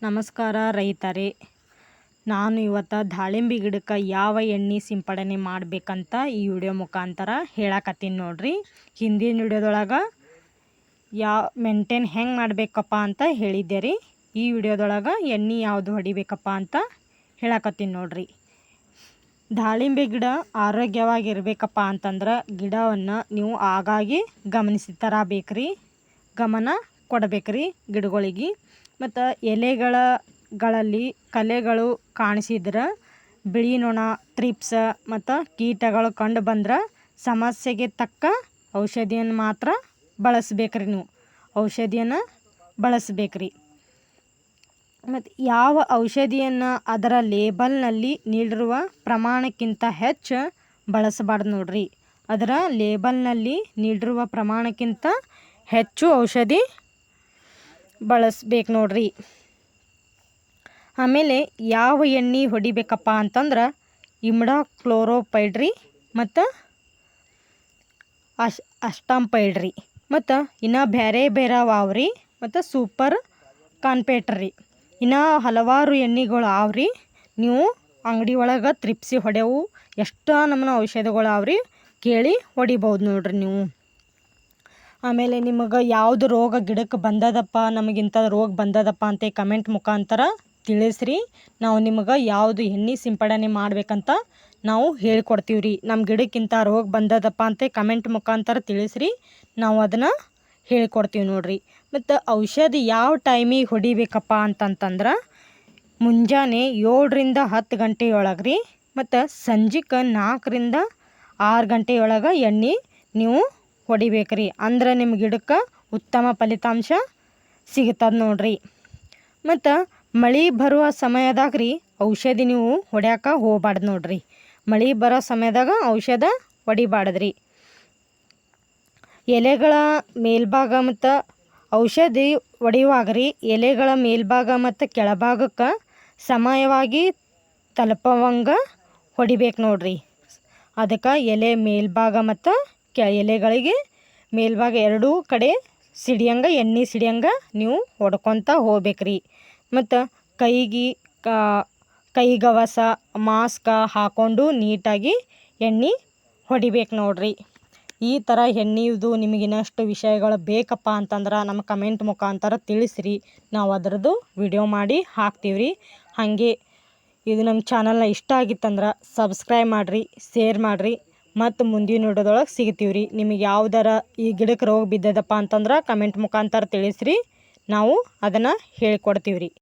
ನಮಸ್ಕಾರ ರೈತರೇ, ನಾನು ಇವತ್ತು ದಾಳಿಂಬೆ ಗಿಡಕ್ಕೆ ಯಾವ ಎಣ್ಣೆ ಸಿಂಪಡಣೆ ಮಾಡಬೇಕಂತ ಈ ವಿಡಿಯೋ ಮುಖಾಂತರ ಹೇಳಕತ್ತೀನಿ ನೋಡ್ರಿ. ಹಿಂದಿನ ವಿಡಿಯೋದೊಳಗೆ ಮೇಂಟೈನ್ ಹೆಂಗೆ ಮಾಡಬೇಕಪ್ಪ ಅಂತ ಹೇಳಿದ್ದೆ ರೀ. ಈ ವಿಡಿಯೋದೊಳಗೆ ಎಣ್ಣೆ ಯಾವುದು ಹೊಡಿಬೇಕಪ್ಪ ಅಂತ ಹೇಳಕತ್ತೀನಿ ನೋಡ್ರಿ. ದಾಳಿಂಬೆ ಗಿಡ ಆರೋಗ್ಯವಾಗಿರ್ಬೇಕಪ್ಪ ಅಂತಂದ್ರೆ ಗಿಡವನ್ನು ನೀವು ಆಗಾಗ್ಗೆ ಗಮನಿಸಿ ಗಮನ ಕೊಡಬೇಕ್ರಿ ಗಿಡಗಳಿಗೆ. ಮತ್ತು ಎಲೆಗಳಲ್ಲಿ ಕಲೆಗಳು ಕಾಣಿಸಿದ್ರೆ, ಬಿಳಿ ನೊಣ, ತ್ರಿಪ್ಸ್ ಮತ್ತು ಕೀಟಗಳು ಕಂಡು ಬಂದ್ರೆ ಸಮಸ್ಯೆಗೆ ತಕ್ಕ ಔಷಧಿಯನ್ನು ಮಾತ್ರ ಬಳಸಬೇಕ್ರಿ. ಮತ್ತು ಯಾವ ಔಷಧಿಯನ್ನು ಅದರ ಲೇಬಲ್ನಲ್ಲಿ ನೀಡಿರುವ ಪ್ರಮಾಣಕ್ಕಿಂತ ಹೆಚ್ಚು ಬಳಸಬಾರ್ದು ನೋಡ್ರಿ. ಅದರ ಲೇಬಲ್ನಲ್ಲಿ ನೀಡಿರುವ ಪ್ರಮಾಣಕ್ಕಿಂತ ಹೆಚ್ಚು ಔಷಧಿ ಬಳಸಬೇಕು ನೋಡ್ರಿ. ಆಮೇಲೆ ಯಾವ ಎಣ್ಣೆ ಹೊಡಿಬೇಕಪ್ಪ ಅಂತಂದ್ರೆ ಇಮಿಡಾಕ್ಲೋಪ್ರಿಡ್ ರೀ ಮತ್ತು ಅಸ್ಟಾಂಪೈಡ್ ರೀ. ಮತ್ತು ಇನ್ನು ಬೇರೆ ಅವಾವ್ರಿ. ಮತ್ತು ಸೂಪರ್ ಕಾನ್ಪೇಟ್ರಿ. ಇನ್ನು ಹಲವಾರು ಎಣ್ಣೆಗಳು ಆವ್ರಿ. ನೀವು ಅಂಗಡಿ ಒಳಗೆ ತ್ರಿಪ್ಸಿ ಹೊಡೆವು ಎಷ್ಟೋ ನಮೂನೆ ಔಷಧಿಗಳು ಆವ್ರಿ, ಕೇಳಿ ಹೊಡಿಬೋದು ನೋಡ್ರಿ ನೀವು. ಆಮೇಲೆ ನಿಮಗೆ ಯಾವುದು ರೋಗ ಗಿಡಕ್ಕೆ ಬಂದದಪ್ಪ, ನಮಗಿಂಥ ರೋಗ ಬಂದದಪ್ಪ ಅಂತ ಕಮೆಂಟ್ ಮುಖಾಂತರ ತಿಳಿಸ್ರಿ. ನಾವು ನಿಮಗೆ ಯಾವುದು ಎಣ್ಣೆ ಸಿಂಪಡಣೆ ಮಾಡಬೇಕಂತ ನಾವು ಹೇಳ್ಕೊಡ್ತೀವಿ ರೀ. ನಮ್ಮ ಗಿಡಕ್ಕಿಂತ ರೋಗ ಬಂದದಪ್ಪ ಅಂತ ಕಮೆಂಟ್ ಮುಖಾಂತರ ತಿಳಿಸ್ರಿ, ನಾವು ಅದನ್ನು ಹೇಳ್ಕೊಡ್ತೀವಿ ನೋಡ್ರಿ. ಮತ್ತು ಔಷಧಿ ಯಾವ ಟೈಮಿಗೆ ಹೊಡಿಬೇಕಪ್ಪ ಅಂತಂತಂದ್ರೆ ಮುಂಜಾನೆ 7ರಿಂದ 10 ಗಂಟೆಯೊಳಗೆ ರೀ. ಮತ್ತು ಸಂಜೆಗೆ 4ರಿಂದ 6 ಗಂಟೆಯೊಳಗೆ ಎಣ್ಣೆ ನೀವು ಹೊಡಿಬೇಕ್ರಿ. ಅಂದ್ರೆ ನಿಮ್ಮ ಗಿಡಕ್ಕೆ ಉತ್ತಮ ಫಲಿತಾಂಶ ಸಿಗ್ತದೆ ನೋಡ್ರಿ. ಮತ್ತು ಮಳೆ ಬರುವ ಸಮಯದಾಗ ರೀ ಔಷಧಿ ನೀವು ಹೊಡ್ಯಾಕೆ ಹೋಗ್ಬಾರ್ದು ನೋಡ್ರಿ. ಮಳೆ ಬರೋ ಸಮಯದಾಗ ಔಷಧ ಹೊಡಿಬಾರ್ದ್ರಿ. ಎಲೆಗಳ ಮೇಲ್ಭಾಗ ಮತ್ತು ಔಷಧಿ ಹೊಡೆಯುವಾಗ ರೀ ಎಲೆಗಳ ಮೇಲ್ಭಾಗ ಮತ್ತು ಕೆಳಭಾಗಕ್ಕೆ ಸಮಯವಾಗಿ ತಲುಪುವಂಗೆ ಹೊಡಿಬೇಕು ನೋಡ್ರಿ. ಅದಕ್ಕೆ ಎಲೆ ಮೇಲ್ಭಾಗ ಮತ್ತು ಎಲೆಗಳಿಗೆ ಮೇಲ್ಭಾಗ ಎರಡೂ ಕಡೆ ಎಣ್ಣೆ ಸಿಡಿಯಂಗೆ ನೀವು ಹೊಡ್ಕೊತ ಹೋಗ್ಬೇಕ್ರಿ. ಮತ್ತು ಕೈಗವಸ ಮಾಸ್ಕ ಹಾಕ್ಕೊಂಡು ನೀಟಾಗಿ ಎಣ್ಣೆ ಹೊಡಿಬೇಕು ನೋಡ್ರಿ. ಈ ಥರ ಎಣ್ಣೆದು ನಿಮಗೆ ಇನ್ನಷ್ಟು ವಿಷಯಗಳು ಬೇಕಪ್ಪ ಅಂತಂದ್ರೆ ನಮ್ಮ ಕಮೆಂಟ್ ಮುಖಾಂತರ ತಿಳಿಸ್ರಿ, ನಾವು ಅದರದ್ದು ವಿಡಿಯೋ ಮಾಡಿ ಹಾಕ್ತೀವ್ರಿ. ಹಾಗೆ ಇದು ನಮ್ಮ ಚಾನಲ್ನ ಇಷ್ಟ ಆಗಿತ್ತಂದ್ರೆ ಸಬ್ಸ್ಕ್ರೈಬ್ ಮಾಡಿರಿ, ಶೇರ್ ಮಾಡಿರಿ. ಮತ್ತು ಮುಂದಿನ ವಿಡಿಯೋದೊಳಗೆ ಸಿಗ್ತೀವ್ರಿ. ನಿಮಗೆ ಯಾವ್ದಾರ ಈ ಗಿಡಕ್ಕೆ ರೋಗ ಬಿದ್ದದಪ್ಪ ಅಂತಂದ್ರೆ ಕಮೆಂಟ್ ಮುಖಾಂತರ ತಿಳಿಸ್ರಿ, ನಾವು ಅದನ್ನು ಹೇಳ್ಕೊಡ್ತೀವ್ರಿ.